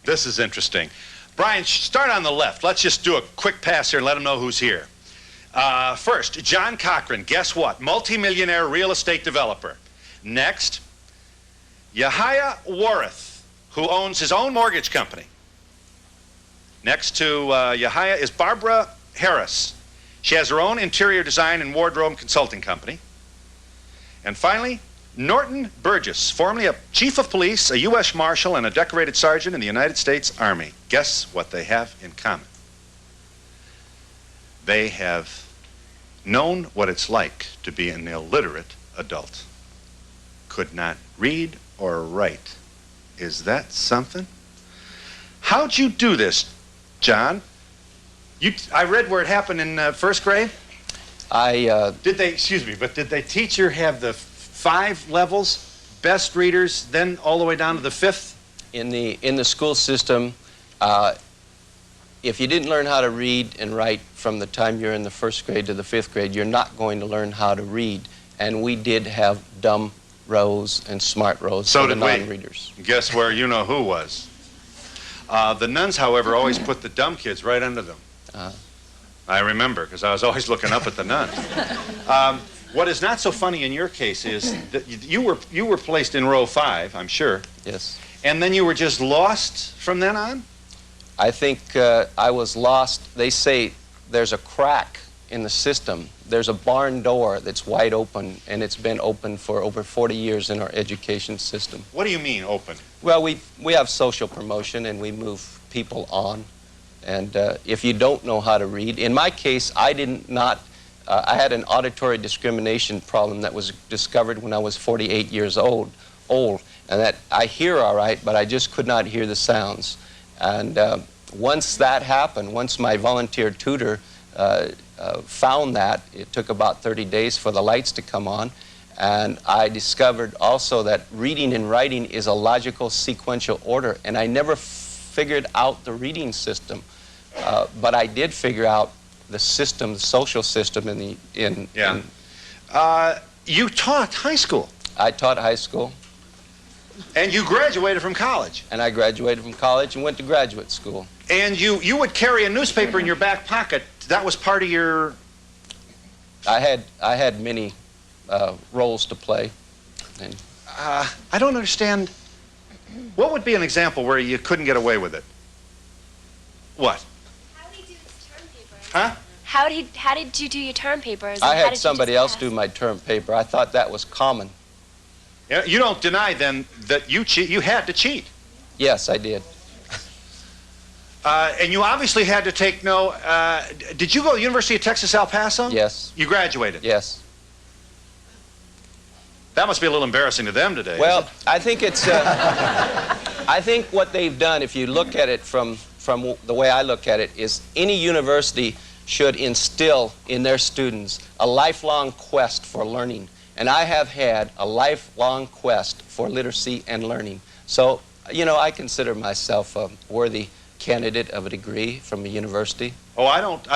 This is interesting. Brian, start on the left. Let's just do a quick pass here and let them know who's here. First, John Corcoran. Guess what? Multimillionaire real estate developer. Next, Yahya Warith, who owns his own mortgage company. Next to Yahya is Barbara Harris. She has her own interior design and wardrobe consulting company. And finally, Norton Burgess, formerly a chief of police, a U.S. Marshal, and a decorated sergeant in the United States Army. Guess what they have in common? They have known what it's like to be an illiterate adult. Could not read or write. Is that something? How'd you do this, John? I read where it happened in first grade. Did they teach you have the 5 levels, best readers, then all the way down to the 5th? In the school system, if you didn't learn how to read and write from the time you're in the 1st grade to the 5th grade, you're not going to learn how to read. And we did have dumb rows and smart rows for the non-readers. Guess where you know who was? The nuns, however, always put the dumb kids right under them. I remember, because I was always looking up at the nuns. What is not so funny in your case is that you were placed in row 5, I'm sure. Yes. And then you were just lost from then on? I think I was lost. They say there's a crack in the system. There's a barn door that's wide open, and it's been open for over 40 years in our education system. What do you mean, open? Well, we have social promotion, and we move people on. And if you don't know how to read, in my case, I had an auditory discrimination problem that was discovered when I was 48 years old, and that I hear all right, but I just could not hear the sounds. And once that happened, once my volunteer tutor found that, it took about 30 days for the lights to come on, and I discovered also that reading and writing is a logical sequential order, and I never figured out the reading system. But I did figure out the system, the social system you taught high school. I taught high school. And you graduated from college. And I graduated from college and went to graduate school. And you would carry a newspaper in your back pocket. That was part of your... I had many roles to play. And I don't understand. What would be an example where you couldn't get away with it? What? How did he do his term papers? Huh? How did you do your term papers? I had somebody else do my term paper. I thought that was common. Yeah, you don't deny then that you had to cheat. Yes, I did. And you obviously had to take did you go to the University of Texas, El Paso? Yes. You graduated? Yes. That must be a little embarrassing to them today. Well, I think it's, I think what they've done, if you look at it from the way I look at it, is any university should instill in their students a lifelong quest for learning. And I have had a lifelong quest for literacy and learning. So, you know, I consider myself a worthy candidate of a degree from a university. Oh, I don't.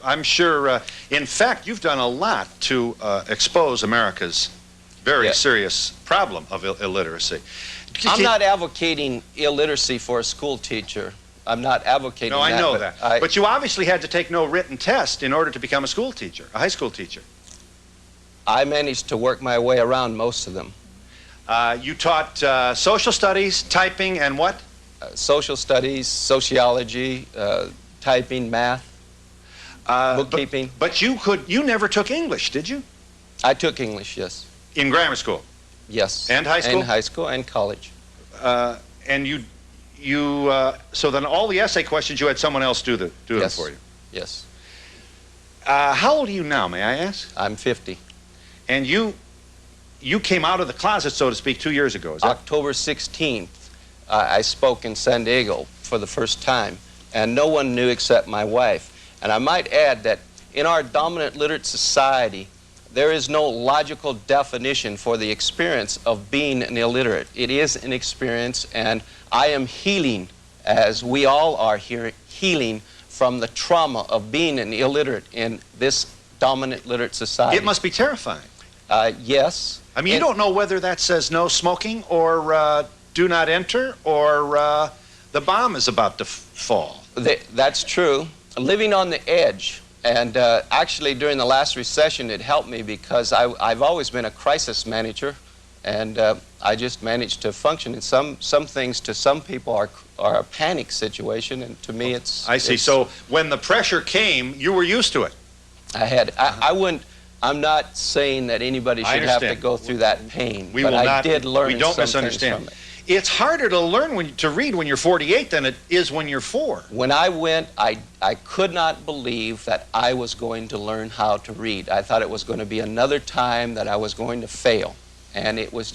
I'm sure. In fact, you've done a lot to expose America's very serious problem of illiteracy. I'm not advocating illiteracy for a school teacher. I'm not advocating that. No, I know that. But you obviously had to take no written test in order to become a school teacher, a high school teacher. I managed to work my way around most of them. You taught social studies, typing, and what? Social studies, sociology, typing, math, bookkeeping. But you never took English, did you? I took English, yes. In grammar school? Yes. And high school? And high school and college. And so then all the essay questions you had someone else do them for you? Yes. How old are you now, may I ask? I'm 50. And you came out of the closet, so to speak, 2 years ago, is that? October 16th, I spoke in San Diego for the first time, and no one knew except my wife. And I might add that in our dominant literate society, there is no logical definition for the experience of being an illiterate. It is an experience, and I am healing, as we all are here, healing from the trauma of being an illiterate in this dominant literate society. It must be terrifying. Yes. I mean, you don't know whether that says no smoking or do not enter or The bomb is about to fall. That's true. Living on the edge. And actually, during the last recession, it helped me because I've always been a crisis manager, and I just managed to function. And some things to some people are a panic situation, and to me, it's. I see. So when the pressure came, you were used to it. I wouldn't. I'm not saying that anybody should have to go through that pain, but I did learn. We don't some misunderstand. things from it. It's harder to learn to read when you're 48 than it is when you're 4. When I went, I could not believe that I was going to learn how to read. I thought it was going to be another time that I was going to fail. And it was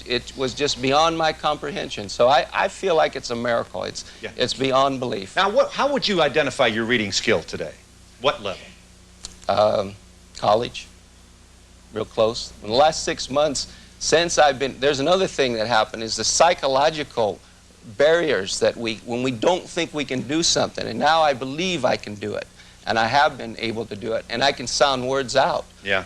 just beyond my comprehension. So I feel like it's a miracle. It's beyond belief. Now, how would you identify your reading skill today? What level? College. Real close. In the last 6 months, since I've been, there's another thing that happened, is the psychological barriers that when we don't think we can do something, and now I believe I can do it, and I have been able to do it, and I can sound words out. Yeah.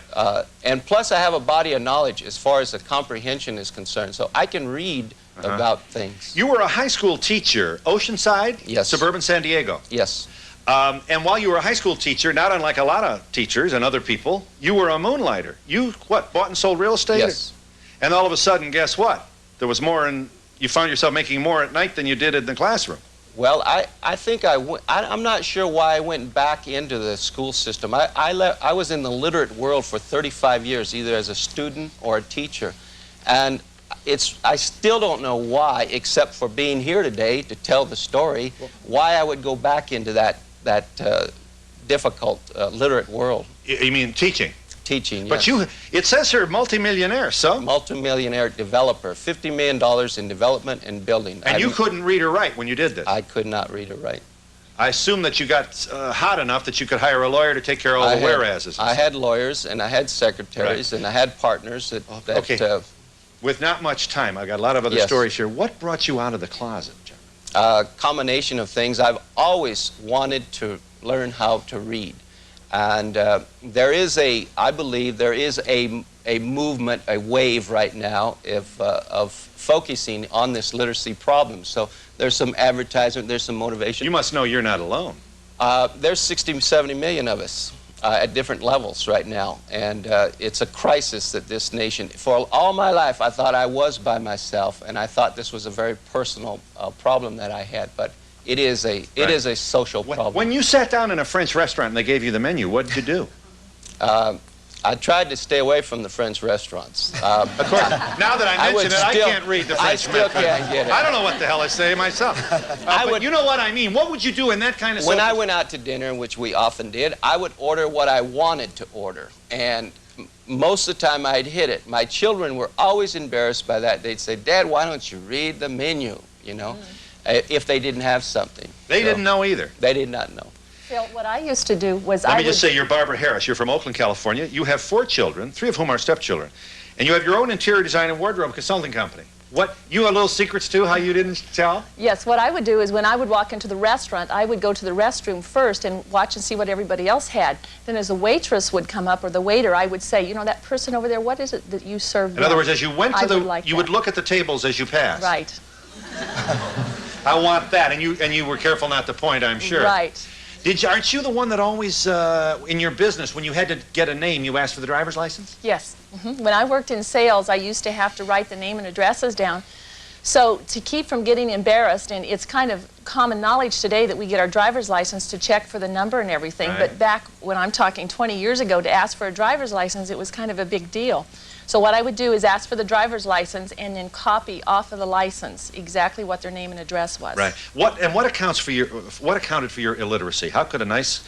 And plus I have a body of knowledge as far as the comprehension is concerned, so I can read about things. You were a high school teacher, Oceanside? Yes. Suburban San Diego? Yes. And while you were a high school teacher, not unlike a lot of teachers and other people, you were a moonlighter. You, what, bought and sold real estate? Yes. And all of a sudden, guess what? There was more, and you found yourself making more at night than you did in the classroom. Well, I think I'm not sure why I went back into the school system. I was in the literate world for 35 years, either as a student or a teacher. And I still don't know why, except for being here today to tell the story, why I would go back into that difficult literate world. You mean teaching? Teaching, yes. But it says here multimillionaire, so? Multimillionaire developer, $50 million in development and building. And you couldn't read or write when you did this? I could not read or write. I assume that you got hot enough that you could hire a lawyer to take care of all the whereases. I had lawyers, and I had secretaries, and I had partners that okay. With not much time, I got a lot of other stories here. What brought you out of the closet, John? Combination of things. I've always wanted to learn how to read. And I believe there is a movement, a wave right now of focusing on this literacy problem. So there's some advertisement, there's some motivation. You must know you're not alone. There's 60, 70 million of us at different levels right now. And it's a crisis that this nation, for all my life, I thought I was by myself, and I thought this was a very personal problem that I had. But it is a social problem. When you sat down in a French restaurant and they gave you the menu, what did you do? I tried to stay away from the French restaurants. Of course, now that I mention it, I can't read the French menu. I still can't get it. I don't know what the hell I say myself. But you know what I mean. What would you do in that kind of When I went out to dinner, which we often did, I would order what I wanted to order. And most of the time I'd hit it. My children were always embarrassed by that. They'd say, "Dad, why don't you read the menu?" You know? If they didn't have something. They didn't know either. They did not know. Phil, what I used to do was Let me just say, you're Barbara Harris. You're from Oakland, California. You have 4 children, 3 of whom are stepchildren. And you have your own interior design and wardrobe consulting company. You have little secrets too, how you didn't tell? Yes, what I would do is when I would walk into the restaurant, I would go to the restroom first and watch and see what everybody else had. Then as a waitress would come up, or the waiter, I would say, you know, that person over there, what is it that you serve? In other words, as you went to you would look at the tables as you passed. Right. I want that, and you were careful not to point, I'm sure. Right. Aren't you the one that always, in your business, when you had to get a name, you asked for the driver's license? Yes. When I worked in sales, I used to have to write the name and addresses down. So to keep from getting embarrassed, and it's kind of common knowledge today that we get our driver's license to check for the number and everything, right. But back when I'm talking 20 years ago, to ask for a driver's license, it was kind of a big deal. So what I would do is ask for the driver's license and then copy off of the license exactly what their name and address was. Right. What accounted for your illiteracy? How could a nice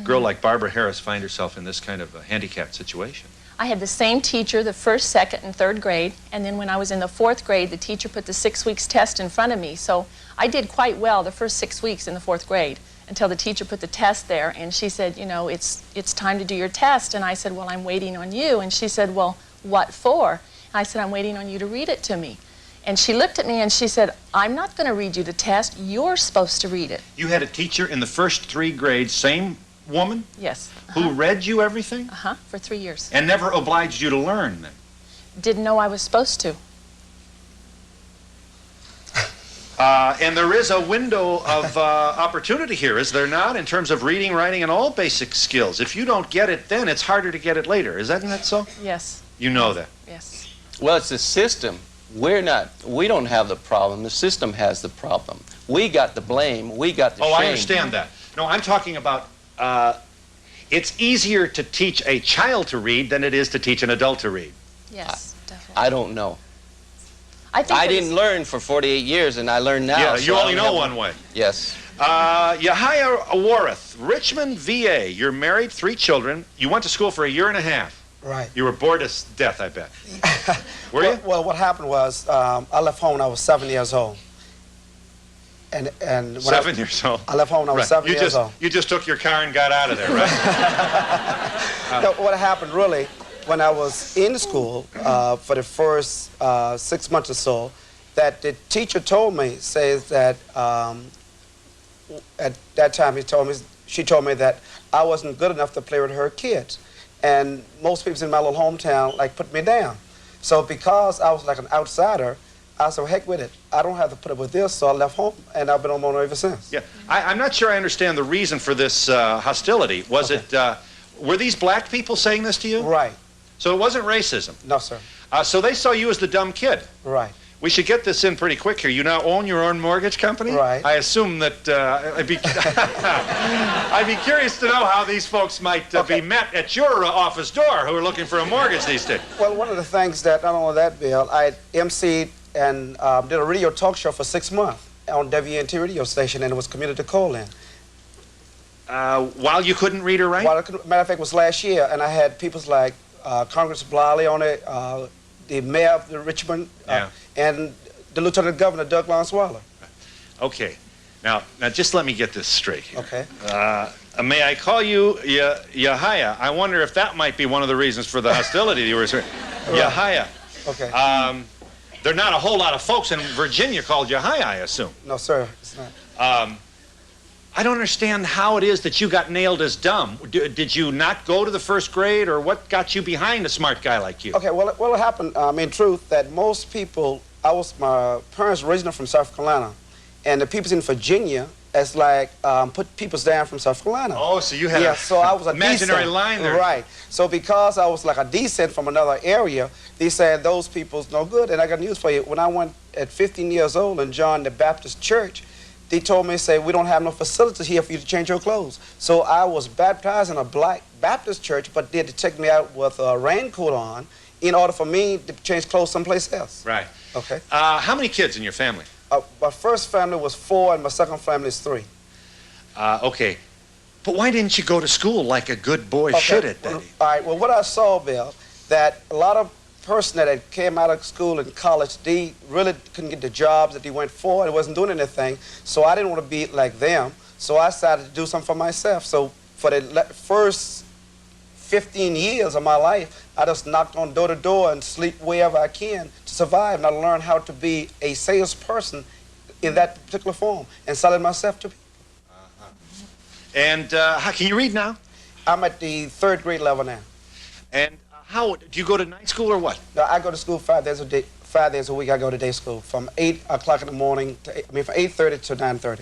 girl like Barbara Harris find herself in this kind of a handicapped situation? I had the same teacher the first, second, and third grade, and then when I was in the 4th grade, the teacher put the 6 weeks test in front of me. So I did quite well the first 6 weeks in the 4th grade until the teacher put the test there, and she said, you know, it's time to do your test. And I said, well, I'm waiting on you. And she said, well, what for? And I said, I'm waiting on you to read it to me. And she looked at me and she said, I'm not going to read you the test. You're supposed to read it. You had a teacher in the first 3 grades, same woman? Yes. Who read you everything? For 3 years. And never obliged you to learn then? Didn't know I was supposed to. And there is a window of opportunity here, is there not, in terms of reading, writing, and all basic skills? If you don't get it then, it's harder to get it later. Isn't that so? Yes. You know that. Yes. Well, it's the system. We don't have the problem. The system has the problem. We got the blame. We got the shame. Oh, I understand that. No, I'm talking about it's easier to teach a child to read than it is to teach an adult to read. Yes, definitely. I don't know. I think I didn't learn for 48 years, and I learned now. Yeah, so you I only don't know have- one way. Yes. Yahya Warith, Richmond, VA. You're married, 3 children. You went to school for a year and a half. Right. You were bored to death, I bet. Were you? Well, what happened was I left home when I was 7 years old. And when 7 years old. I left home when I was Right. 7 years old. You just took your car and got out of there, right? No, what happened really, when I was in school for the first 6 months or so, that the teacher told me, says that at that time she told me that I wasn't good enough to play with her kids. And most people in my little hometown like put me down. So because I was like an outsider, I said, well, heck with it. I don't have to put up with this, so I left home, and I've been on my own ever since. Yeah. I'm not sure I understand the reason for this hostility. Was it, were these black people saying this to you? Right. So it wasn't racism. No, sir. So they saw you as the dumb kid. Right. We should get this in pretty quick here. You now own your own mortgage company? Right. I assume that I'd be curious to know how these folks might be met at your office door who are looking for a mortgage these days. Well, one of the things that, not only that, Bill, I emceed and did a radio talk show for 6 months on WNT radio station, and it was community call-in. While you couldn't read or write? Well, matter of fact, it was last year, and I had people like Congressman Bliley on it, the mayor of the Richmond, and the Lieutenant Governor, Doug Lonswaller. Okay. Now just let me get this straight here. Okay. May I call you Yahya? I wonder if that might be one of the reasons for the hostility you were saying. Yahya. Okay. There are not a whole lot of folks in Virginia called Yahya, I assume. No, sir, it's not. I don't understand how it is that you got nailed as dumb. Did you not go to the first grade, or what got you behind a smart guy like you? Okay, well, it happened, in truth, that most people, my parents were originally from South Carolina, and the people in Virginia, it's like, put peoples down from South Carolina. Oh, so you had so I was a imaginary descent. line there. Right. So because I was like a descent from another area, they said those people's no good. And I got news for you. When I went at 15 years old and joined the Baptist church, they told me, say, we don't have no facilities here for you to change your clothes. So I was baptized in a black Baptist church, but they had to take me out with a raincoat on in order for me to change clothes someplace else. Right. Okay. How many kids in your family? My first family was 4, and my second family is 3. Okay. But why didn't you go to school like a good boy should at that age? All right. Well, what I saw, Bill, that a lot of person that came out of school and college, they really couldn't get the jobs that they went for. They wasn't doing anything. So I didn't want to be like them. So I decided to do something for myself. So for the first 15 years of my life, I just knocked on door to door and sleep wherever I can to survive. And I learned how to be a salesperson in that particular form and selling myself to people. And how can you read now? I'm at the 3rd grade level now. And how do you go to night school or what? No, I go to school 5 days a day. 5 days a week, I go to day school from 8 o'clock in the morning to from 8:30 to 9:30.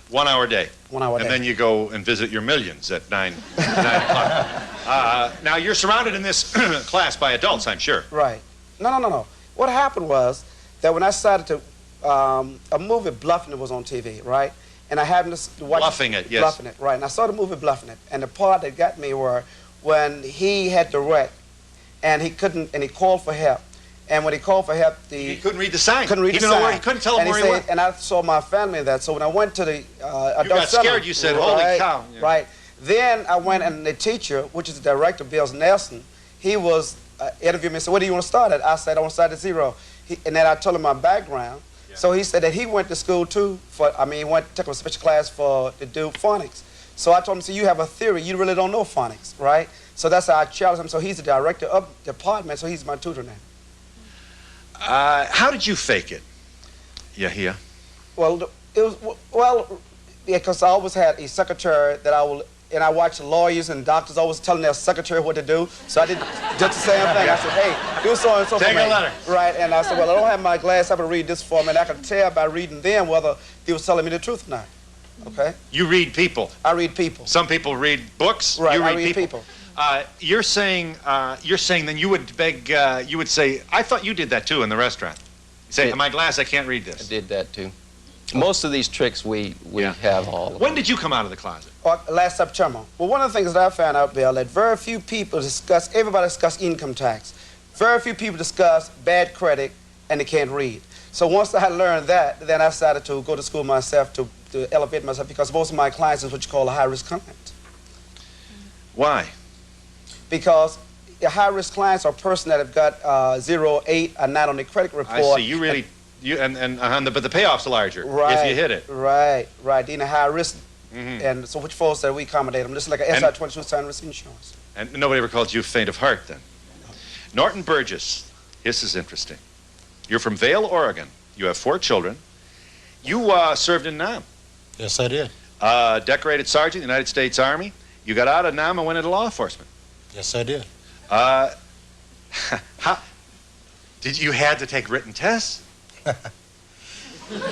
1 hour a day. 1 hour a day. And then you go and visit your millions at 9 o'clock. Now, you're surrounded in this class by adults, I'm sure. Right. No. What happened was that when I started to, a movie Bluffing It was on TV, right? And I happened to watch Bluffing It, yes. Bluffing It, right. And I saw the movie Bluffing It. And the part that got me were when he had the wreck and he couldn't, and he called for help. And when he called for help, He couldn't read the sign. couldn't read He the didn't know sign. he couldn't tell him And where he he said, was. and I saw my family in that. So when I went to the adult got center, scared, you said, "Holy right, cow." Yeah. Right. Then I went, and the teacher, which is the director, Bill Nelson, he was interviewing me and said, "What do you want to start at?" I said, "I want to start at 0." And then I told him my background. Yeah. So he said that he went to school too he took a special class to do phonics. So I told him, so you have a theory, you really don't know phonics, right? So that's how I challenged him. So he's the director of the department, so he's my tutor now. How did you fake it, Well, because I always had a secretary that I will and I watched lawyers and doctors always telling their secretary what to do. So I did just the same thing. I said, hey, do so and so for me. Take a letter. Right, and I said, well, I don't have my glass up to read this for me, and I could tell by reading them whether they was telling me the truth or not. Okay? You read people. I read people. Some people read books. Right, You read I read people. You're saying then you would beg, you would say, I thought you did that too in the restaurant. You say, my glass, I can't read I this. did that too. Most of these tricks we Yeah. have all of When them. did you come out of the closet? Last September. Well, one of the things that I found out, Bill, that very few people everybody discuss income tax. Very few people discuss bad credit, and they can't read. So once I learned that, then I started to go to school myself to elevate myself, because most of my clients is what you call a high-risk client. Why? Because high-risk clients are persons that have got 0, 8, or 9 on their credit report. I see. You really, but the payoff's larger Right, if you hit it. Right. They're in a high risk, and so which folks that we accommodate them, just like an SI-22 sign risk insurance. And nobody ever called you faint of heart then. Norton Burgess, this is interesting. You're from Vail, Oregon. You have 4 children. You served in Nam. Yes, I did. Decorated Sergeant in the United States Army. You got out of Nam and went into law enforcement. Yes, I did. How, you had to take written tests?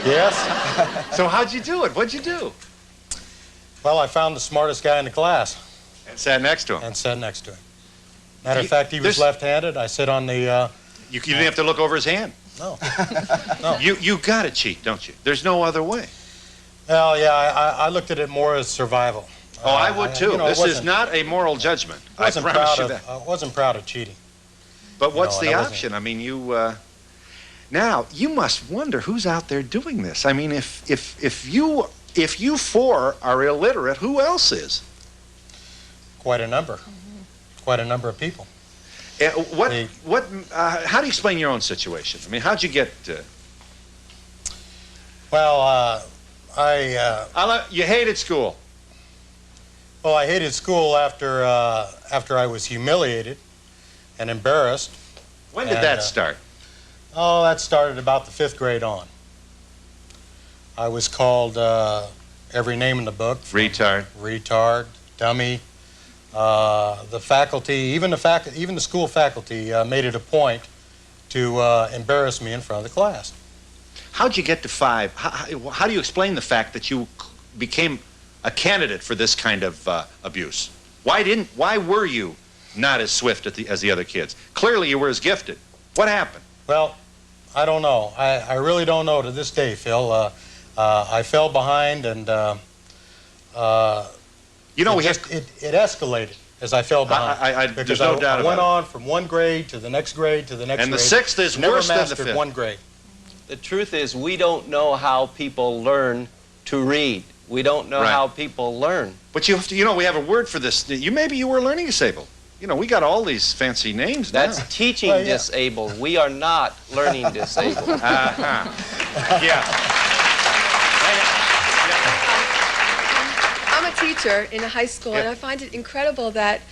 Yes. So how'd you do it? What'd you do? Well, I found the smartest guy in the class And sat next to him. and sat next to him. Matter of fact, he was left-handed. I sit on the, You didn't have to look over his hand. no. You got to cheat, don't you? There's no other way. Well, yeah, I looked at it more as survival. Oh, I would too. You know, This is not a moral judgment. I promise you that. I wasn't proud of cheating. But what's No, the I wasn't. option? I mean, now you must wonder who's out there doing this. I mean, if you 4 are illiterate, who else is? Quite a number. Quite a number of people. How do you explain your own situation? I mean, how'd you get? Well, You hated school. Well, I hated school after I was humiliated and embarrassed. When did And, that start? Oh, that started about the 5th grade on. I was called every name in the book. Retard, dummy. The faculty, even the school faculty, made it a point to embarrass me in front of the class. How'd you get to 5? How do you explain the fact that you became a candidate for this kind of abuse? Why were you not as swift as the other kids? Clearly you were as gifted. What happened? Well, I don't know. I really don't know to this day, Phil. I fell behind, and it escalated as I fell behind. There's no doubt about it. I went on from one grade to the next grade to the next grade. And the 6th is worse than the 5th. Never mastered one grade. The truth is, we don't know how people learn to read. We don't know Right. how people learn. But you have to, we have a word for this. Maybe you were learning disabled. We got all these fancy names now. That's teaching Well, yeah. disabled. We are not learning disabled. Yeah. I'm a teacher in a high school, and Yeah. I find it incredible that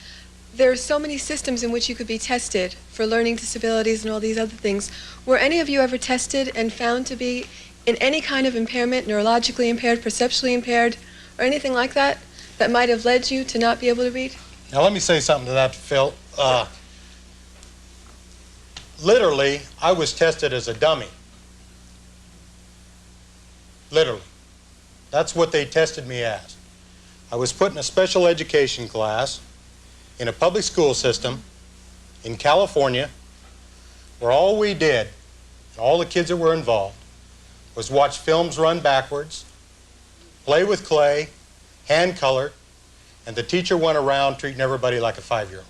there are so many systems in which you could be tested for learning disabilities and all these other things. Were any of you ever tested and found to be in any kind of impairment, neurologically impaired, perceptually impaired, or anything like that, that might have led you to not be able to read? Now, let me say something to that, Phil. Literally, I was tested as a dummy. Literally. That's what they tested me as. I was put in a special education class in a public school system in California, where all we did, all the kids that were involved, was watch films run backwards, play with clay, hand-colored, and the teacher went around treating everybody like a 5-year-old.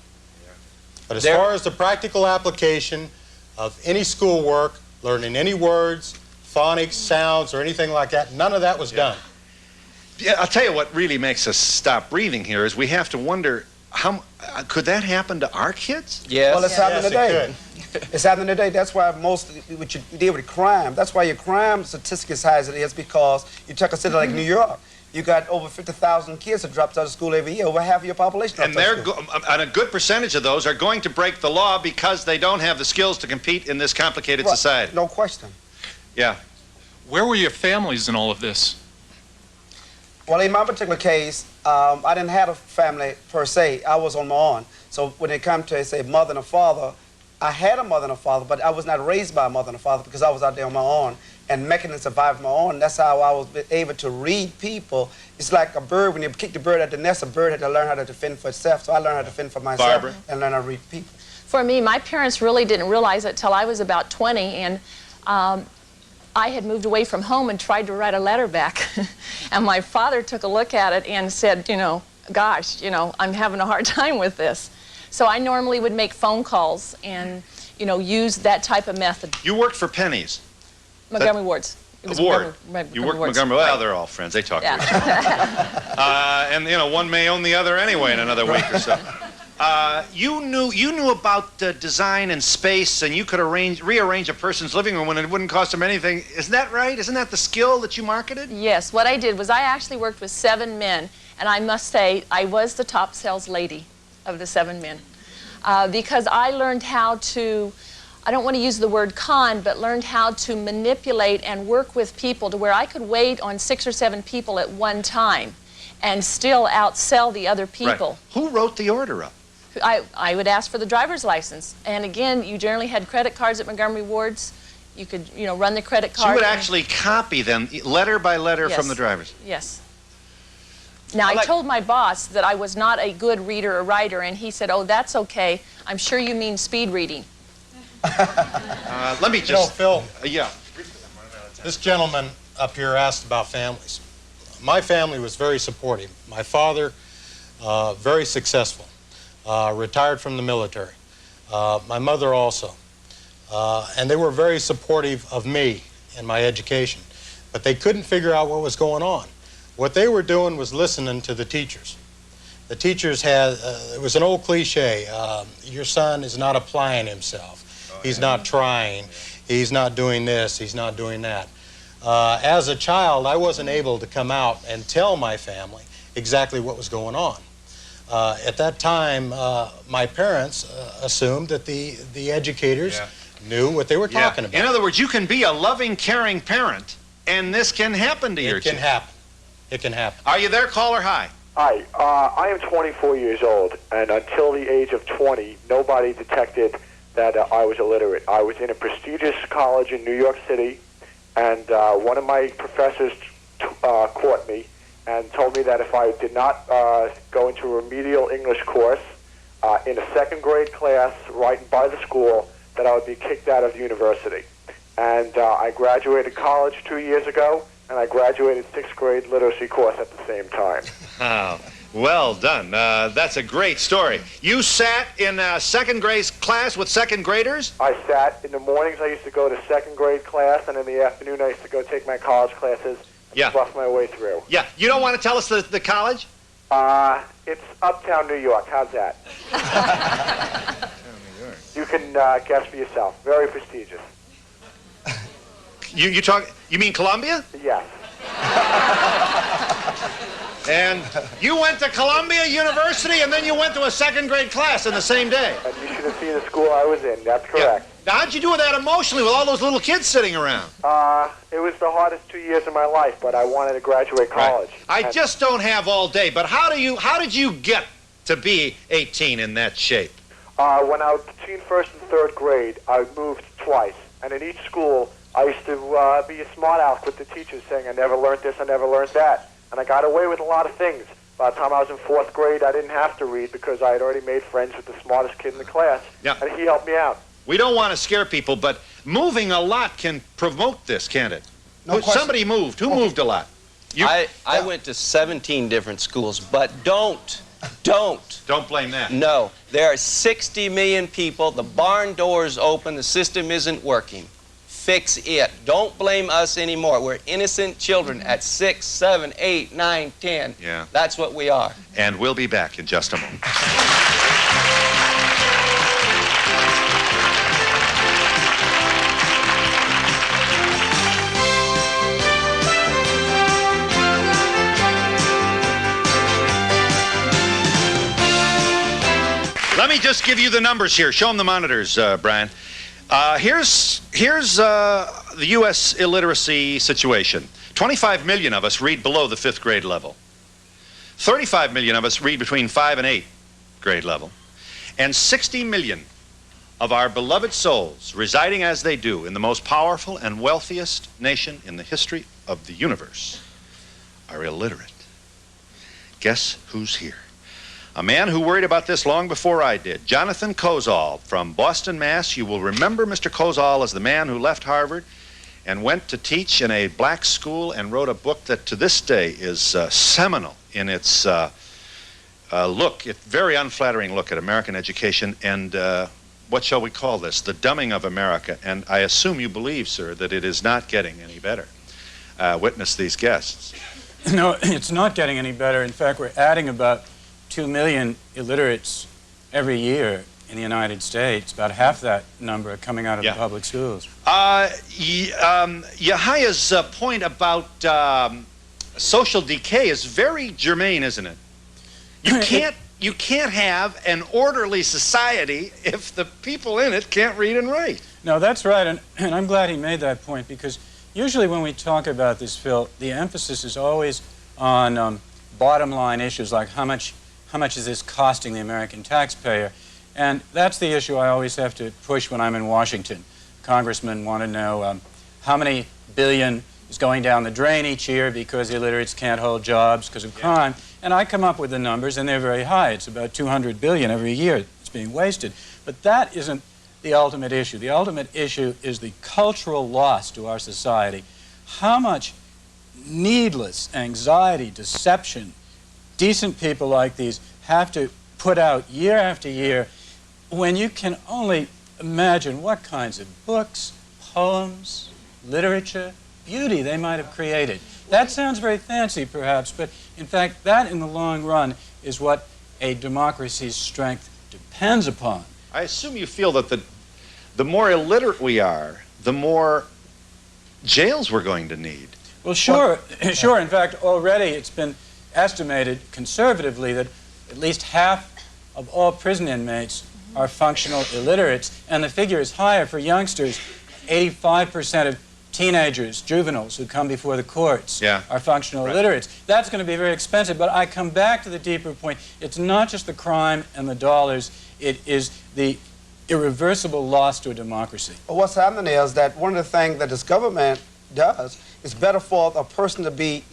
But as far as the practical application of any schoolwork, learning any words, phonics, sounds, or anything like that, none of that was done. Yeah, I'll tell you what really makes us stop breathing here is we have to wonder, could that happen to our kids? Yes. Well, it's happening Yes, today. it could. It's happening today. That's why what you deal with crime. That's why your crime statistic is high as it is, because you take a city like New York. You got over 50,000 kids that dropped out of school every year. Over half of your population drops And out of school. and a good percentage of those are going to break the law because they don't have the skills to compete in this complicated Right. society. No question. Yeah. Where were your families in all of this? Well, in my particular case, I didn't have a family per se. I was on my own. So when it comes to, say, mother and a father, I had a mother and a father, but I was not raised by a mother and a father because I was out there on my own and making it survive on my own. That's how I was able to read people. It's like a bird. When you kick the bird at the nest, a bird had to learn how to defend for itself. So I learned how to defend for myself. Barbara? And learn how to read people. For me, my parents really didn't realize it till I was about 20, and I had moved away from home and tried to write a letter back. And my father took a look at it and said, you know, gosh, you know, I'm having a hard time with this. So I normally would make phone calls and, you know, use that type of method. You worked for pennies. Montgomery Ward's. It was Ward. Montgomery You worked Ward's. Montgomery. Well, Right. they're all friends. They talk to Yeah. each other. And, you know, one may own the other anyway in another week or so. You knew about design and space, and you could rearrange a person's living room when it wouldn't cost them anything. Isn't that right? Isn't that the skill that you marketed? Yes, what I did was I actually worked with 7 men, and I must say I was the top sales lady of the 7 men because I learned how to, I don't want to use the word con, but learned how to manipulate and work with people to where I could wait on 6 or 7 people at one time and still outsell the other people. Right. Who wrote the order up? I would ask for the driver's license. And again, you generally had credit cards at Montgomery Ward's. You could, you know, run the credit card. So you would actually copy them letter by letter from the drivers? Yes. Now, I told my boss that I was not a good reader or writer, and he said, oh, that's okay. I'm sure you mean speed reading. Let me just... You know, Phil, yeah. this gentleman up here asked about families. My family was very supportive. My father, very successful, retired from the military. My mother also. And they were very supportive of me and my education. But they couldn't figure out what was going on. What they were doing was listening to the teachers. The teachers had, it was an old cliche, your son is not applying himself. He's not trying. He's not doing this. He's not doing that. As a child, I wasn't able to come out and tell my family exactly what was going on. At that time, my parents assumed that the educators knew what they were talking about. In other words, you can be a loving, caring parent, and this can happen to your It can child. happen. It can happen. Are you there, caller? Hi. Hi, I am 24 years old, and until the age of 20, nobody detected that I was illiterate. I was in a prestigious college in New York City, and one of my professors caught me and told me that if I did not go into a remedial English course in a second grade class right by the school, that I would be kicked out of the university. And I graduated college 2 years ago, and I graduated 6th grade literacy course at the same time. Oh, well done. That's a great story. You sat in a second grade class with second graders? I sat in the mornings. I used to go to second grade class, and in the afternoon I used to go take my college classes and buff my way through. Yeah. You don't want to tell us the college? It's Uptown New York. How's that? You can guess for yourself. Very prestigious. You mean Columbia? Yes. And you went to Columbia University, and then you went to a second grade class in the same day. And you should have seen the school I was in. That's correct. Now, how'd you do that emotionally with all those little kids sitting around? It was the hardest 2 years of my life, but I wanted to graduate college. Right. I just don't have all day, but how did you get to be 18 in that shape? When I was between first and third grade, I moved twice. And in each school, I used to be a smart aleck with the teachers saying, I never learned this, I never learned that. And I got away with a lot of things. By the time I was in 4th grade, I didn't have to read because I had already made friends with the smartest kid in the class. Yeah. And he helped me out. We don't want to scare people, but moving a lot can promote this, can't it? No question. Somebody moved. Who moved a lot? I went to 17 different schools, but don't. Don't blame that. No, there are 60 million people. The barn door's open. The system isn't working. Fix it. Don't blame us anymore. We're innocent children at 6, 7, 8, 9, 10. Yeah. That's what we are. And we'll be back in just a moment. Let me just give you the numbers here. Show them the monitors, Brian. Here's the U.S. illiteracy situation. 25 million of us read below the 5th grade level. 35 million of us read between 5 and 8 grade level. And 60 million of our beloved souls, residing as they do in the most powerful and wealthiest nation in the history of the universe, are illiterate. Guess who's here? A man who worried about this long before I did. Jonathan Kozol from Boston, Mass. You will remember Mr. Kozol as the man who left Harvard and went to teach in a black school and wrote a book that to this day is seminal in its very unflattering look at American education and what shall we call this? The dumbing of America. And I assume you believe, sir, that it is not getting any better. Witness these guests. No, it's not getting any better. In fact, we're adding about 2 million illiterates every year in the United States. About half that number are coming out of the public schools. Yahaya's point about social decay is very germane, isn't it? You can't have an orderly society if the people in it can't read and write. No, that's right, and I'm glad he made that point, because usually when we talk about this, Phil, the emphasis is always on bottom line issues like how much is this costing the American taxpayer? And that's the issue I always have to push when I'm in Washington. Congressmen want to know how many billion is going down the drain each year because illiterates can't hold jobs because of crime. And I come up with the numbers, and they're very high. It's about 200 billion every year that's being wasted. But that isn't the ultimate issue. The ultimate issue is the cultural loss to our society. How much needless anxiety, deception, decent people like these have to put out year after year when you can only imagine what kinds of books, poems, literature, beauty they might have created. That sounds very fancy, perhaps, but in fact, that in the long run is what a democracy's strength depends upon. I assume you feel that the more illiterate we are, the more jails we're going to need. Well, sure. Sure. In fact, already it's been estimated conservatively that at least half of all prison inmates are functional illiterates, and the figure is higher for youngsters. 85% of teenagers, juveniles who come before the courts are functional illiterates. That's going to be very expensive, but I come back to the deeper point. It's not just the crime and the dollars, it is the irreversible loss to a democracy. What's happening is that one of the things that this government does is better for a person to be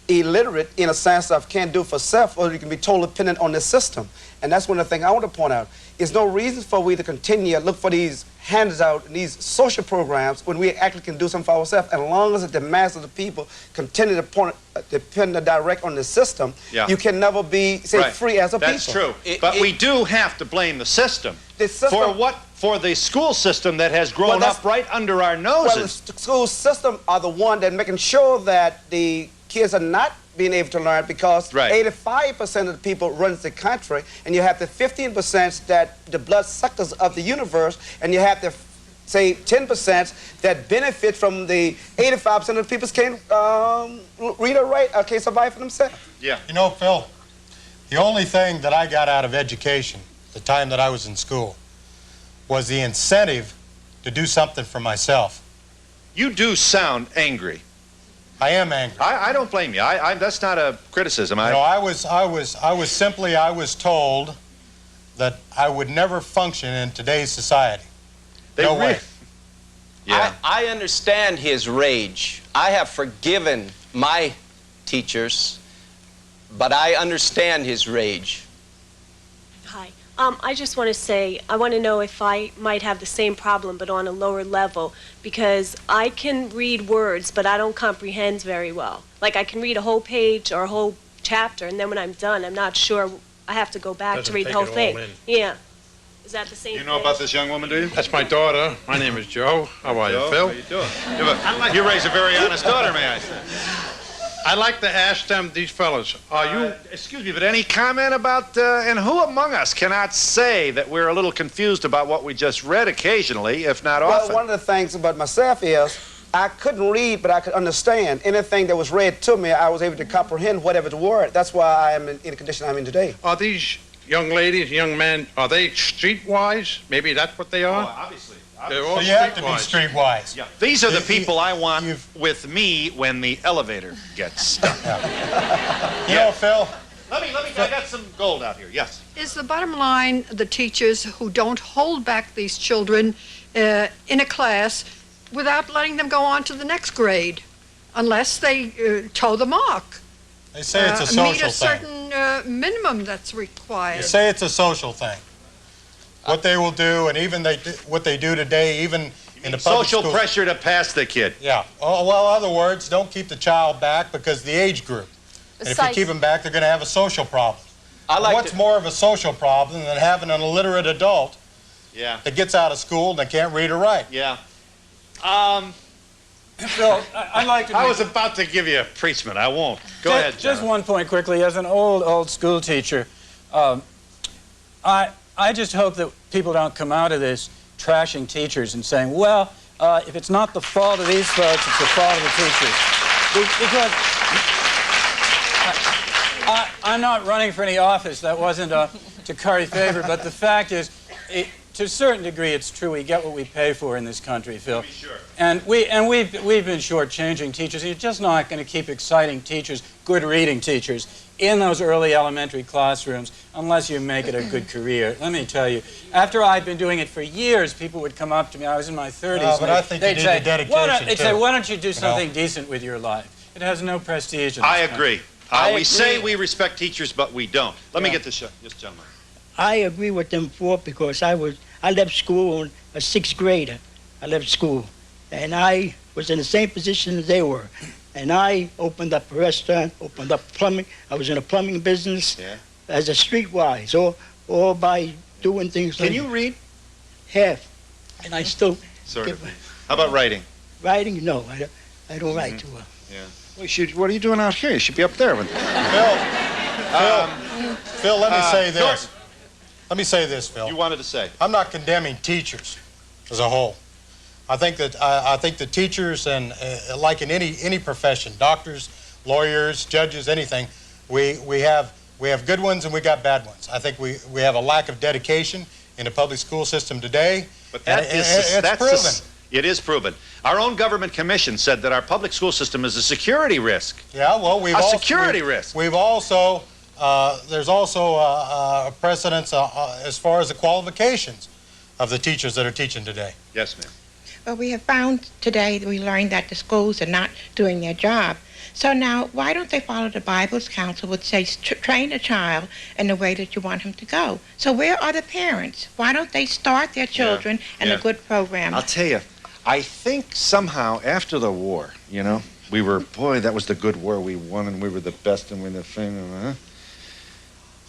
illiterate in a sense of can't do for self, or you can be totally dependent on the system. And that's one of the things I want to point out. There's no reason for we to continue to look for these handouts and these social programs when we actually can do something for ourselves. And as long as the mass of the people continue to depend direct on the system, you can never be, free as a people. That's true. But we do have to blame the system. For what? For the school system that has grown up right under our noses. Well, the school system are the one that making sure that the kids are not being able to learn, because 85% of the people runs the country, and you have the 15% that the blood suckers of the universe, and you have the, say, 10% that benefit from the 85% of the people can't read or write or can't survive for themselves. Yeah. You know, Phil, the only thing that I got out of education the time that I was in school was the incentive to do something for myself. You do sound angry. I am angry. I don't blame you. That's not a criticism. No, I was told that I would never function in today's society. No way. Yeah. I understand his rage. I have forgiven my teachers, but I understand his rage. Hi. I just want to say, I want to know if I might have the same problem, but on a lower level, because I can read words, but I don't comprehend very well. Like, I can read a whole page or a whole chapter, and then when I'm done, I'm not sure. I have to go back to read the whole thing. Yeah. Is that the same thing? You know about this young woman, do you? That's my daughter. My name is Joe. How are you, Phil? How you doing? You raise a very honest daughter, may I say. I'd like to ask them, these fellas, are you... Excuse me, but any comment about... and who among us cannot say that we're a little confused about what we just read occasionally, if not often? Well, one of the things about myself is I couldn't read, but I could understand. Anything that was read to me, I was able to comprehend whatever the word. That's why I am in the condition I'm in today. Are these young ladies, young men, are they streetwise? Maybe that's what they are? Oh, obviously. They're all So you have to be streetwise. streetwise. Yeah. These are the You- people I want you've- with me when the elevator gets stuck. You know, Phil, Let me, I got some gold out here, yes. Is the bottom line the teachers who don't hold back these children in a class without letting them go on to the next grade unless they toe the mark? they say it's a Meet social a thing. certain minimum that's They required. say it's a social thing. What they will do, and even what they do today, even in the public Social schools. pressure to pass the kid. Yeah. Oh, well, in other words, don't keep the child back because the age group. And if you Besides- keep them back, they're going to have a social problem. I like What's to- more of a social problem than having an illiterate adult Yeah, that gets out of school and they can't read or write? yeah. Phil, I'd like to I make was about to give you a preachment. I won't. Go ahead, Just John. one point quickly. As an old school teacher, I just hope that people don't come out of this trashing teachers and saying, well, if it's not the fault of these folks, it's the fault of the teachers. Because I'm not running for any office. That wasn't to curry favor, but the fact is, to a certain degree, it's true. We get what we pay for in this country, Phil. Sure. And we've been shortchanging teachers. You're just not going to keep exciting teachers, good reading teachers, in those early elementary classrooms unless you make it a good career. Let me tell you, after I'd been doing it for years, people would come up to me. I was in my 30s. No, but and I think you they'd need say, the dedication, they'd say, too. why don't you do something decent with your life? It has no prestige in this I country. agree. I We agree. say we respect teachers, but we don't. Let me Yeah. get this, this gentleman. I agree with them because I left school on a sixth grader. I left school, and I was in the same position as they were. And I opened up a restaurant, opened up plumbing. I was in a plumbing business as a streetwise, or by doing things. Can you read? Half, and I still Sort get of. How about writing? writing. No, I don't write too well. What are you doing out here? You should be up there. Phil, let me say this. Gordon. Let me say this, Phil. You wanted to say. I'm not condemning teachers as a whole. I think that teachers and like in any profession, doctors, lawyers, judges, anything, we have good ones and we got bad ones. I think we have a lack of dedication in the public school system today. But and it's proven. It is proven. Our own government commission said that our public school system is a security risk. Yeah, well, A security risk. We've also there's also a precedence as far as the qualifications of the teachers that are teaching today. Yes, ma'am. Well, we have found today that we learned that the schools are not doing their job. So now, why don't they follow the Bible's counsel, which says train a child in the way that you want him to go? So where are the parents? Why don't they start their children in a good program? I'll tell you, I think somehow after the war, we were, boy, that was the good war. We won and we were the best and we were the thing.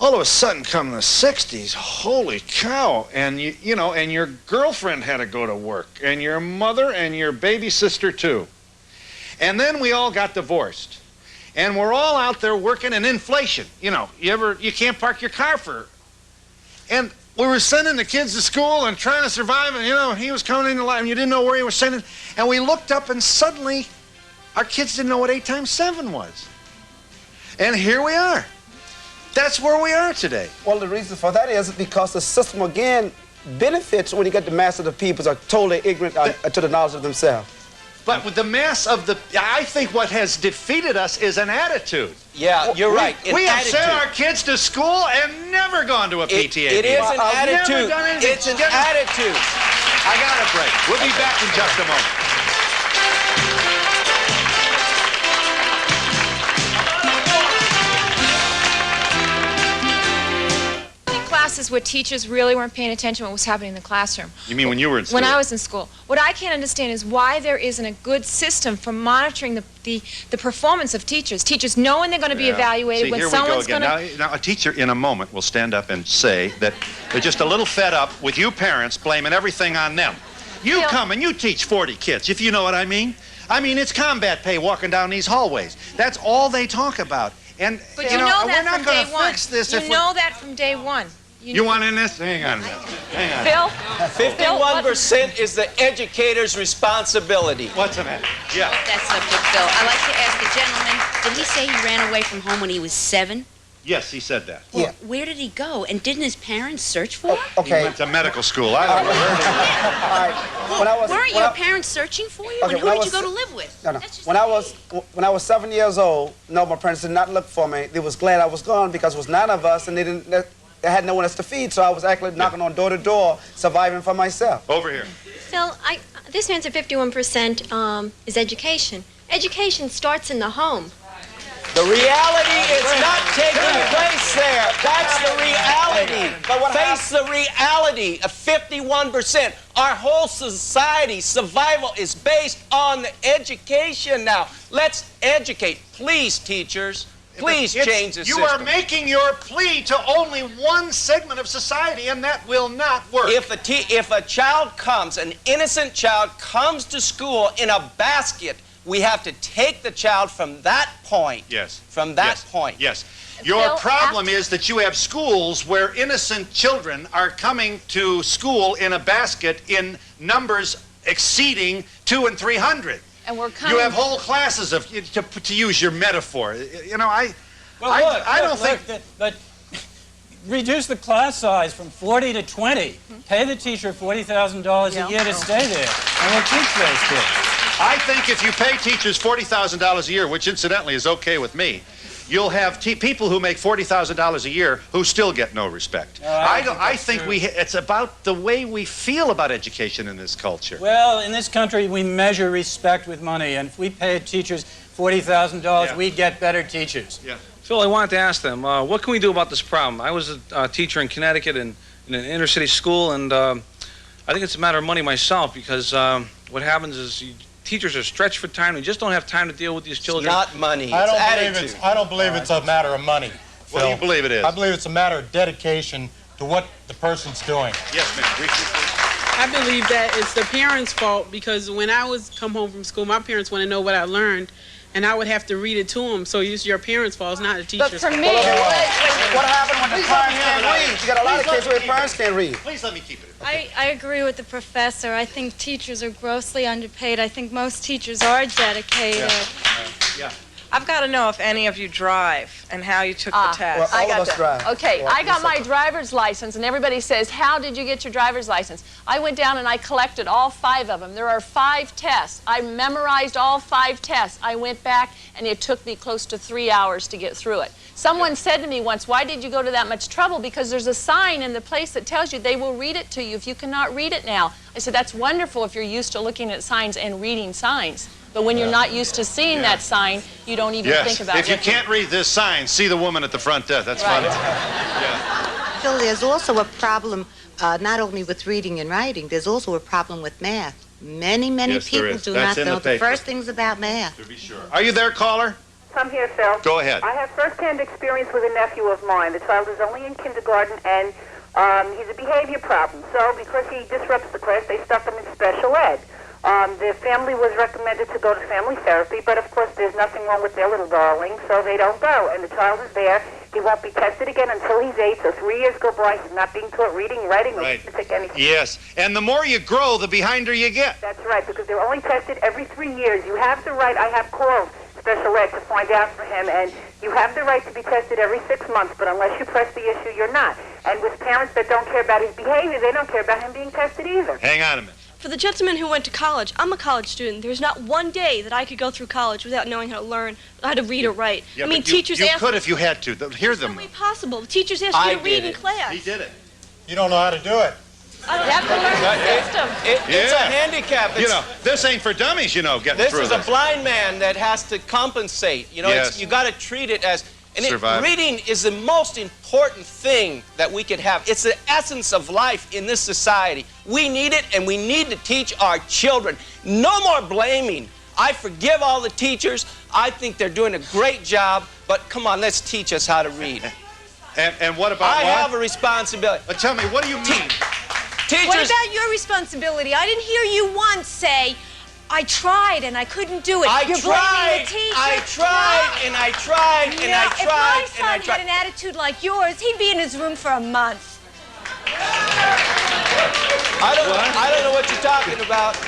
All of a sudden, come the 60s, holy cow, and and your girlfriend had to go to work, and your mother and your baby sister too. And then we all got divorced. And we're all out there working in inflation. You can't park your car for. And we were sending the kids to school and trying to survive, and he was coming into life and you didn't know where he was sending. And we looked up and suddenly our kids didn't know what 8 times 7 was. And here we are. That's where we are today. Well, the reason for that is because the system, again, benefits when you get the mass of the people are totally ignorant to the knowledge of themselves. But with the mass of I think what has defeated us is an attitude. Yeah, you're right. An We have sent attitude. our kids to school and never gone to a PTA It is meeting. an I've never attitude. done anything. It's an attitude. I got a break. We'll be back in just a moment. Classes where teachers really weren't paying attention to what was happening in the classroom. You mean when you were in school? When I was in school. What I can't understand is why there isn't a good system for monitoring the performance of teachers. Teachers know when they're going to be evaluated, See, when here someone's we go going again. to... Now, a teacher in a moment will stand up and say that they're just a little fed up with you parents blaming everything on them. You come and you teach 40 kids, if you know what I mean. I mean, it's combat pay walking down these hallways. That's all they talk about. And, But you know we're that not from going day to one. fix this You if know that from day one. You want in this? Hang on. Hang on. Phil? 51% is the educator's responsibility. What's the matter? Yeah. That subject, Phil. I'd like to ask the gentleman, did he say he ran away from home when he was 7? Yes, he said that. Well, where did he go? And didn't his parents search for him? He went to medical school. I don't know where he Weren't your parents searching for you? Okay, And who did you go to live with? No. When I was 7 years old, no, my parents did not look for me. They was glad I was gone because it was 9 of us, and they had no one else to feed, so I was actually knocking on door to door, surviving for myself. Over here. Phil, this answer 51% is education. Education starts in the home. The reality is not taking place there. That's the reality. Face the reality of 51%. Our whole society, survival is based on the education now. Let's educate. Please, teachers. Please change the system. You are making your plea to only one segment of society, and that will not work. If a child comes, an innocent child comes to school in a basket, we have to take the child from that point. Yes. From that point. Yes. Your problem is that you have schools where innocent children are coming to school in a basket in numbers exceeding 200 and 300. And we're coming. You have whole classes of, to use your metaphor. You know, I don't think. But reduce the class size from 40 to 20. Pay the teacher $40,000 a year to stay there, and we'll teach those kids. I think if you pay teachers $40,000 a year, which incidentally is okay with me, you'll have people who make $40,000 a year who still get no respect. I think it's about the way we feel about education in this culture. Well, in this country, we measure respect with money, and if we paid teachers $40,000, we'd get better teachers. Yeah. Phil, I wanted to ask them, what can we do about this problem? I was a teacher in Connecticut in an inner city school, and I think it's a matter of money myself, because what happens is teachers are stretched for time. We just don't have time to deal with these children. It's not money. I don't believe it's a matter of money, Phil. What do you believe it is? I believe it's a matter of dedication to what the person's doing. Yes, ma'am. I believe that it's the parents' fault, because when I was come home from school, my parents want to know what I learned, and I would have to read it to them. So it's your parents' fault, it's not the teacher's fault. But for me, what happened when the parents can't read? You got a lot of kids where parents can't read. Please let me keep it. I agree with the professor. I think teachers are grossly underpaid. I think most teachers are dedicated. Yeah. I've got to know if any of you drive and how you took the test. Well, all of us drive. Okay, I got my driver's license, and everybody says, how did you get your driver's license? I went down and I collected all 5 of them. There are 5 tests. I memorized all 5 tests. I went back, and it took me close to 3 hours to get through it. Someone said to me once, why did you go to that much trouble? Because there's a sign in the place that tells you they will read it to you if you cannot read it now. I said, that's wonderful if you're used to looking at signs and reading signs. But when you're not used to seeing that sign, you don't even think about it. If you can't read this sign, see the woman at the front desk. That's fine. Phil, there's also a problem not only with reading and writing, there's also a problem with math. Many people do not know the first things about math. To be sure. Are you there, caller? I'm here, Phil. Go ahead. I have first-hand experience with a nephew of mine. The child is only in kindergarten, and he's a behavior problem. So because he disrupts the class, they stuck him in special ed. The family was recommended to go to family therapy, but of course there's nothing wrong with their little darling, so they don't go. And the child is there. He won't be tested again until he's 8, so 3 years go by. He's not being taught reading, writing, or arithmetic, anything. Yes, and the more you grow, the behinder you get. That's right, because they're only tested every 3 years. You have the right. I have called special ed to find out for him, and you have the right to be tested every 6 months, but unless you press the issue, you're not. And with parents that don't care about his behavior, they don't care about him being tested either. Hang on a minute. For the gentleman who went to college, I'm a college student. There's not one day that I could go through college without knowing how to learn, how to read or write. Yeah, I mean, but teachers you ask... could if you had to. Hear them. It's possible. The teachers ask you to read in class. He did it. You don't know how to do it. You have to learn the system. It's a handicap. You know, this ain't for dummies, you know, getting through this. This is a blind man that has to compensate. You know, you got to treat it as... reading is the most important thing that we could have. It's the essence of life in this society. We need it, and we need to teach our children. No more blaming. I forgive all the teachers. I think they're doing a great job, but come on, let's teach us how to read. And what about I have a responsibility. But tell me, what do you mean? Teachers... What about your responsibility? I didn't hear you once say, I tried and I couldn't do it. You're blaming the teacher. I tried and I tried and I tried and I tried. If my son had an attitude like yours, he'd be in his room for a month. I don't know what you're talking about.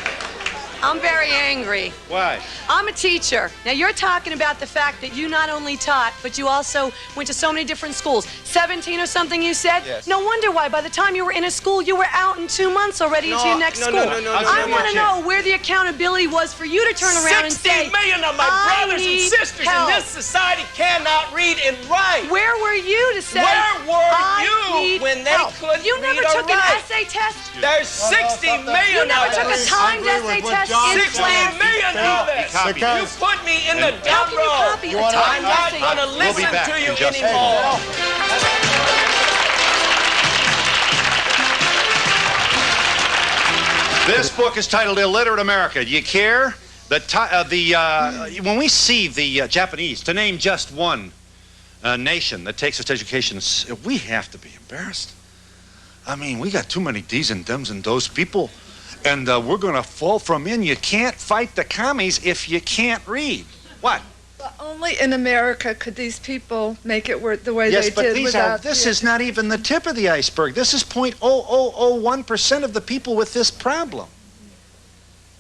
I'm very angry. Why? I'm a teacher. Now, you're talking about the fact that you not only taught, but you also went to so many different schools. 17 or something, you said? Yes. No wonder why. By the time you were in a school, you were out in 2 months already into your next school. I want to know where the accountability was for you to turn around and say, 60 million of my brothers and sisters in this society cannot read and write. Where were you to say, Where were you when they couldn't You read never or took an write? essay test? There's 60 million You never of took a us. timed essay test in 60 class? million of us. You put me in the How dumb can you row. copy a timed I'm essay? not going to We'll be listen back to in you just a anymore. This book is titled Illiterate America. Do you care? When we see the Japanese, to name just one nation that takes its education, we have to be embarrassed. I mean, we got too many D's and D's and those people, and we're going to fall from in. You can't fight the commies if you can't read. What? But only in America could these people make it work the way Yes, they but did this is not even the tip of the iceberg. This is 0.0001% of the people with this problem.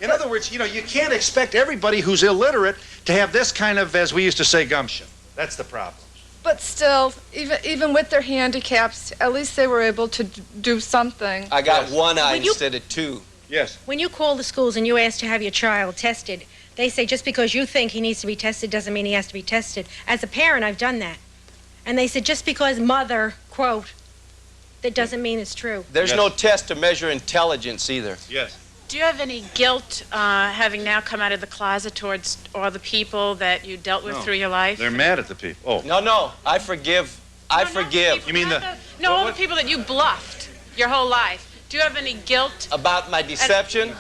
In other words, you can't expect everybody who's illiterate to have this kind of, as we used to say, gumption. That's the problem. But still, even with their handicaps, at least they were able to do something. I got one eye When you- instead of two. Yes. When you call the schools and you ask to have your child tested, they say just because you think he needs to be tested doesn't mean he has to be tested. As a parent, I've done that. And they said just because mother, quote, that doesn't mean it's true. There's no test to measure intelligence either. Yes. Do you have any guilt having now come out of the closet towards all the people that you dealt with through your life? They're mad at the people. Oh. No, I forgive. I forgive. You mean No, all the people that you bluffed your whole life. Do you have any guilt? About my deception?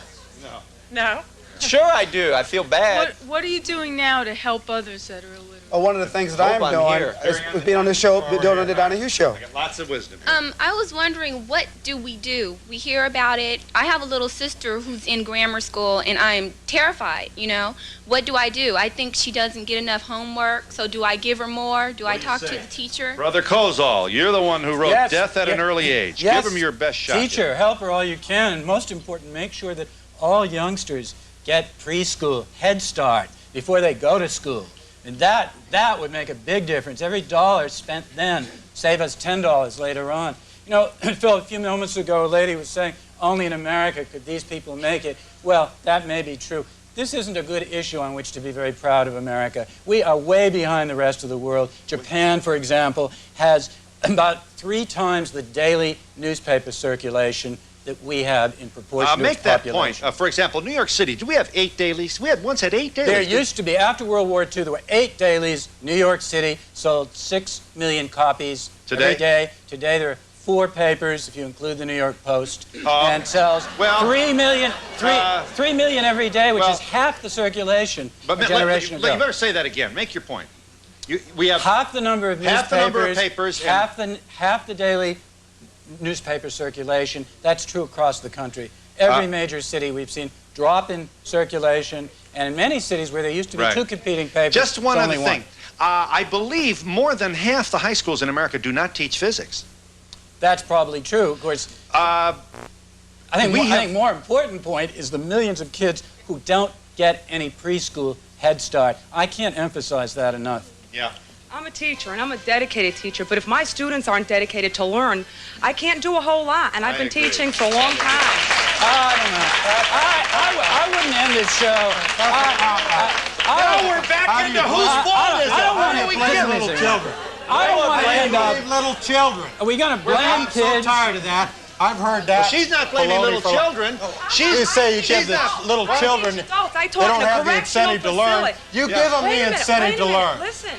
No. Sure I do. I feel bad. What are you doing now to help others that are illiterate? One of the things that Hope I'm I'm doing here. is being on this show, doing on the Donahue Show. I got lots of wisdom. I was wondering, what do? We hear about it. I have a little sister who's in grammar school, and I am terrified, What do? I think she doesn't get enough homework, so do I give her more? Do I talk to the teacher? Brother Kozol, you're the one who wrote Yes, Death at an Early Age. Yes. Give him your best shot. Teacher, help her all you can, and most important, make sure that all youngsters get preschool, Head Start, before they go to school. And that would make a big difference. Every dollar spent then save us $10 later on. Phil, a few moments ago, a lady was saying, only in America could these people make it. Well, that may be true. This isn't a good issue on which to be very proud of America. We are way behind the rest of the world. Japan, for example, has about 3 times the daily newspaper circulation that we have in proportion to Make its that population. point. For example, New York City, do we have 8 dailies? We once had 8 dailies. There used to be, after World War II, there were 8 dailies. New York City sold 6 million copies every day. Today there are 4 papers, if you include the New York Post, and sells 3 million every day, which is half the circulation a generation ago. You better say that again. Make your point. We have half the number of newspapers, half the number of papers, half the daily newspaper circulation. That's true across the country. Every major city we've seen drop in circulation, and in many cities where there used to be 2 competing papers, Just one it's other only thing. I believe more than half the high schools in America do not teach physics. That's probably true. Of course, I think more important point is the millions of kids who don't get any preschool Head Start. I can't emphasize that enough. Yeah. I'm a teacher, and I'm a dedicated teacher, but if my students aren't dedicated to learn, I can't do a whole lot, and I've been teaching for a long time. I don't know. I wouldn't end this show. Now we're back into whose fault is it? I don't want to blame little children. I don't want to end up... little children. Are we going to blame kids? I'm so tired of that. I've heard that. Well, she's not blaming little children. You say you give the little children, they don't have the incentive to learn. You give them the incentive to learn. Listen,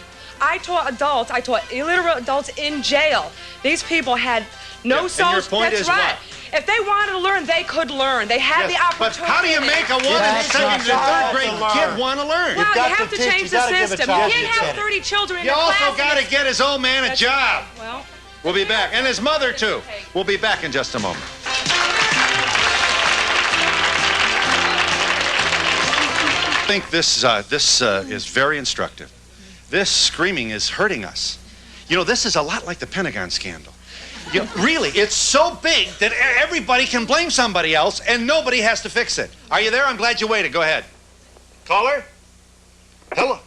I taught adults, I taught illiterate adults in jail. These people had no social... your point is what? If they wanted to learn, they could learn. They had the opportunity. But how do you make a 1 and 2nd and 3rd grade kid want to learn? Well, you have to change the system. You can't have 30 children in You a class. also got to get his old man a job. Well, we'll be back. And his mother, too. We'll be back in just a moment. I think this is very instructive. This screaming is hurting us. This is a lot like the Pentagon scandal. Really, it's so big that everybody can blame somebody else and nobody has to fix it. Are you there? I'm glad you waited. Go ahead. Caller? Hello?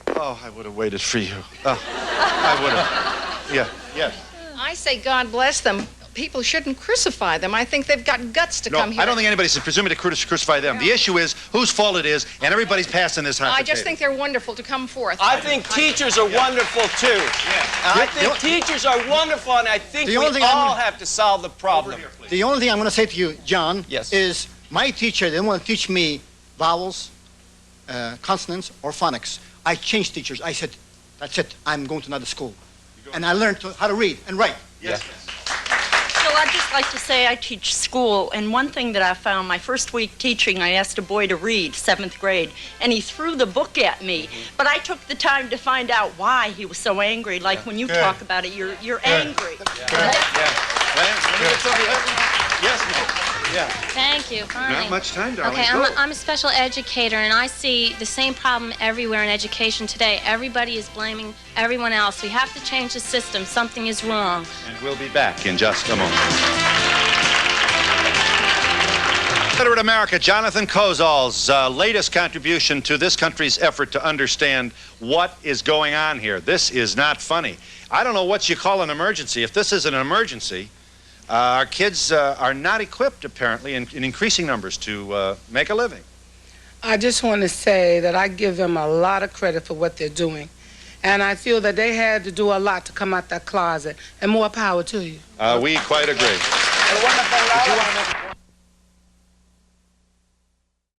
Oh, I would have waited for you. I would have. Yeah, yes. I say God bless them. People shouldn't crucify them. I think they've got guts to come here. I don't think anybody's presuming to crucify them. The issue is whose fault it is, and everybody's passing this hot I potato. just think they're wonderful to come forth. I think teachers are wonderful, too. I think teachers are wonderful, and I think we all have to solve the problem. The only thing I'm going to say to you, John, is my teacher didn't want to teach me vowels, consonants, or phonics. I changed teachers. I said, that's it. I'm going to another school. And I learned how to read and write. Yes. So I'd just like to say I teach school, and one thing that I found, my first week teaching, I asked a boy to read, 7th grade, and he threw the book at me. But I took the time to find out why he was so angry. Like when you talk about it, you're angry. Yes, ma'am. Yeah. Thank you. Finally. Not much time, darling. Okay, Go. I'm a special educator, and I see the same problem everywhere in education today. Everybody is blaming everyone else. We have to change the system. Something is wrong. And we'll be back in just a moment. Illiterate America, Jonathan Kozol's latest contribution to this country's effort to understand what is going on here. This is not funny. I don't know what you call an emergency. If this is an emergency, our kids are not equipped, apparently, in increasing numbers to make a living. I just want to say that I give them a lot of credit for what they're doing. And I feel that they had to do a lot to come out that closet. And more power to you. We quite agree.